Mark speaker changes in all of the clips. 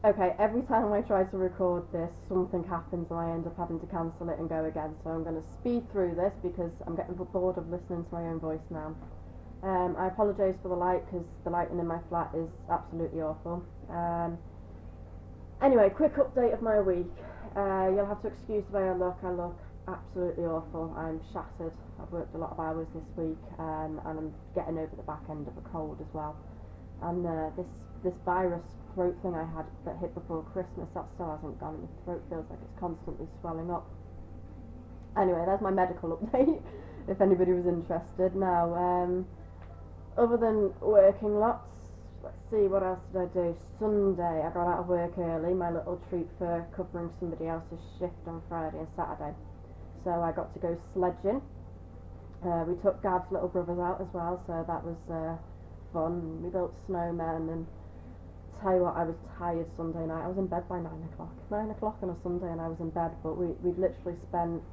Speaker 1: Okay, every time I try to record this, something happens and I end up having to cancel it and go again. So I'm going to speed through this because I'm getting bored of listening to my own voice now. I apologise for the light because the lighting in my flat is absolutely awful. Anyway, quick update of my week. You'll have to excuse the way I look. I look absolutely awful. I'm shattered. I've worked a lot of hours this week, and I'm getting over the back end of a cold as well. And this virus throat thing I had that hit before Christmas, that still hasn't gone. My throat feels like it's constantly swelling up. Anyway, there's my medical update, if anybody was interested. Now, other than working lots, let's see, what else did I do? Sunday, I got out of work early, my little treat for covering somebody else's shift on Friday and Saturday. So I got to go sledging. We took Gav's little brothers out as well, so that was fun. We built snowmen, and tell you what, I was tired Sunday night. I was in bed by 9 o'clock. 9 o'clock on a Sunday and I was in bed, but we'd literally spent,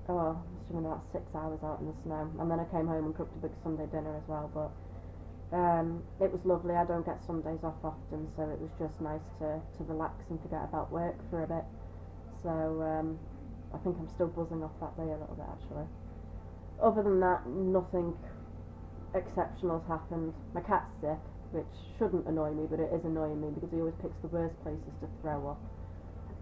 Speaker 1: must have been about 6 hours out in the snow. And then I came home and cooked a big Sunday dinner as well, but it was lovely. I don't get Sundays off often, so it was just nice to relax and forget about work for a bit. So I think I'm still buzzing off that day a little bit, actually. Other than that, nothing exceptional has happened. My cat's sick, which shouldn't annoy me, but it is annoying me because he always picks the worst places to throw up.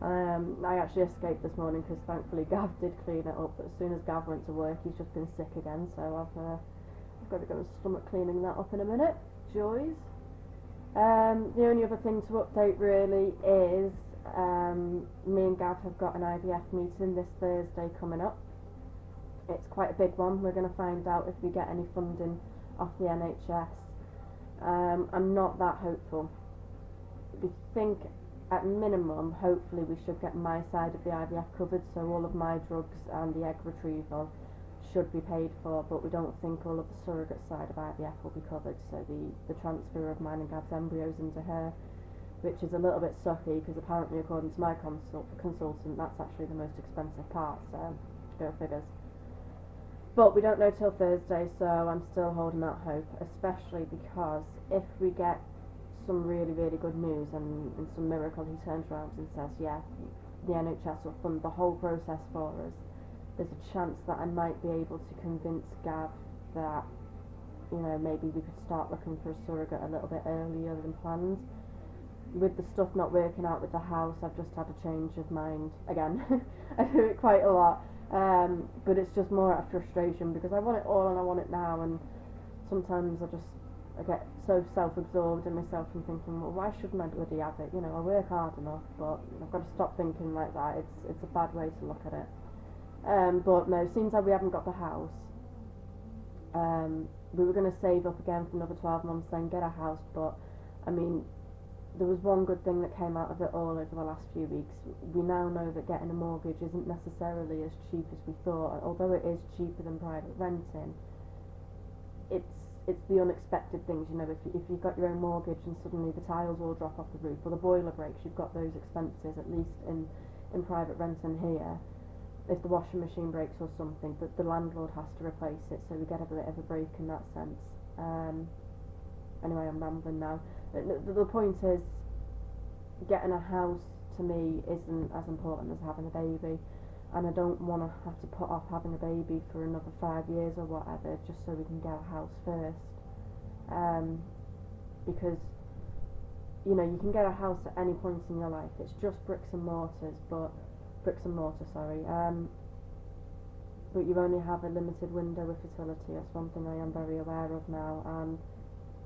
Speaker 1: I actually escaped this morning because thankfully Gav did clean it up, but as soon as Gav went to work he's just been sick again, so I've got to go and stomach cleaning that up in a minute. Joys. The only other thing to update really is me and Gav have got an IVF meeting this Thursday coming up. It's quite a big one. We're going to find out if we get any funding off the NHS. I'm not that hopeful. We think at minimum, hopefully we should get my side of the IVF covered, so all of my drugs and the egg retrieval should be paid for, but we don't think all of the surrogate side of IVF will be covered, so the transfer of mine and Gav's embryos into her, which is a little bit sucky because apparently according to my consultant that's actually the most expensive part, so go figures. But we don't know till Thursday, so I'm still holding out hope, especially because if we get some really, really good news and in some miracle he turns around and says, yeah, the NHS will fund the whole process for us, there's a chance that I might be able to convince Gav that, you know, maybe we could start looking for a surrogate a little bit earlier than planned. With the stuff not working out with the house, I've just had a change of mind again. I do it quite a lot. But it's just more out of frustration because I want it all and I want it now, and sometimes I get so self-absorbed in myself and thinking, well, why shouldn't I bloody have it? You know, I work hard enough, but I've got to stop thinking like that. It's a bad way to look at it. But no, seems like we haven't got the house. We were going to save up again for another 12 months, then get a house, but I mean, there was one good thing that came out of it all over the last few weeks. We now know that getting a mortgage isn't necessarily as cheap as we thought, although it is cheaper than private renting. It's the unexpected things, you know, if you've got your own mortgage and suddenly the tiles all drop off the roof or the boiler breaks, you've got those expenses, at least in private renting here. If the washing machine breaks or something, the landlord has to replace it, so we get a bit of a break in that sense. Anyway, I'm rambling now. The point is, getting a house to me isn't as important as having a baby, and I don't want to have to put off having a baby for another 5 years or whatever just so we can get a house first. Because, you know, you can get a house at any point in your life. It's just bricks and mortar, sorry. But you only have a limited window with fertility. That's one thing I am very aware of now, and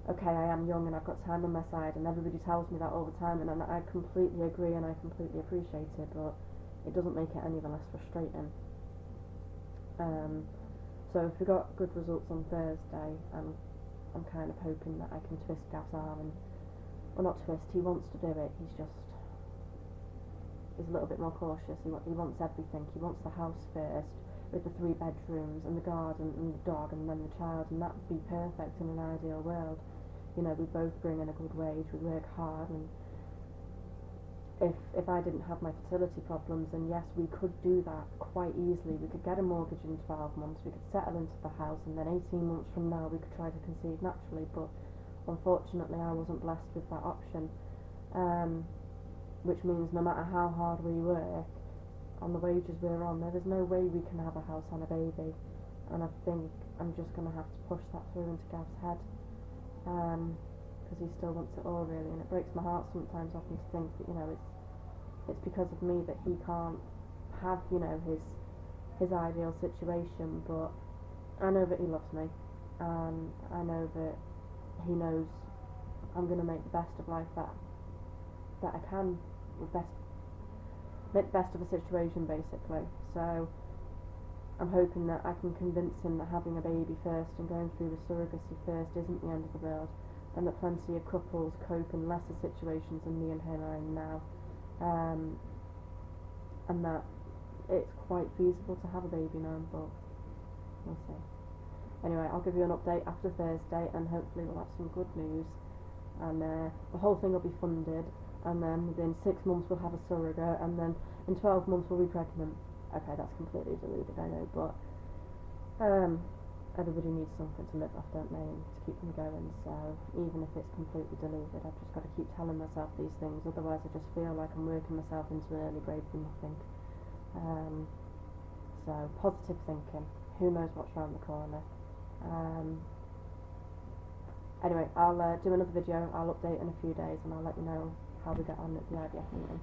Speaker 1: okay, I am young and I've got time on my side, and everybody tells me that all the time, and I completely agree and I completely appreciate it, but it doesn't make it any the less frustrating. So if we got good results on Thursday, I'm kind of hoping that I can twist Gav's arm, and, well, not twist, he wants to do it, he's a little bit more cautious. He wants everything. He wants the house first, with the 3 bedrooms and the garden and the dog and then the child, and that would be perfect in an ideal world. You know, we both bring in a good wage, we work hard, and if I didn't have my fertility problems, then yes, we could do that quite easily. We could get a mortgage in 12 months, we could settle into the house, and then 18 months from now we could try to conceive naturally, but unfortunately I wasn't blessed with that option. which means no matter how hard we work, on the wages we're on, there is no way we can have a house and a baby. And I think I'm just going to have to push that through into Gav's head, because he still wants it all really, and it breaks my heart sometimes often to think that, you know, it's because of me that he can't have, you know, his ideal situation. But I know that he loves me, and I know that he knows I'm going to make the best of life that I can, make the best of a situation basically. So I'm hoping that I can convince him that having a baby first and going through the surrogacy first isn't the end of the world, and that plenty of couples cope in lesser situations than me and him are in now, and that it's quite feasible to have a baby now, but we'll see. Anyway, I'll give you an update after Thursday, and hopefully we'll have some good news, and the whole thing will be funded, and then within 6 months we'll have a surrogate, and then in 12 months we'll be pregnant. Okay, that's completely deluded, I know, but everybody needs something to live off, don't they, and to keep them going. So even if it's completely deluded, I've just got to keep telling myself these things, otherwise I just feel like I'm working myself into an early grave for nothing. So positive thinking, who knows what's around the corner. Anyway, I'll do another video, I'll update in a few days, and I'll let you know how we get on at the IVF meeting.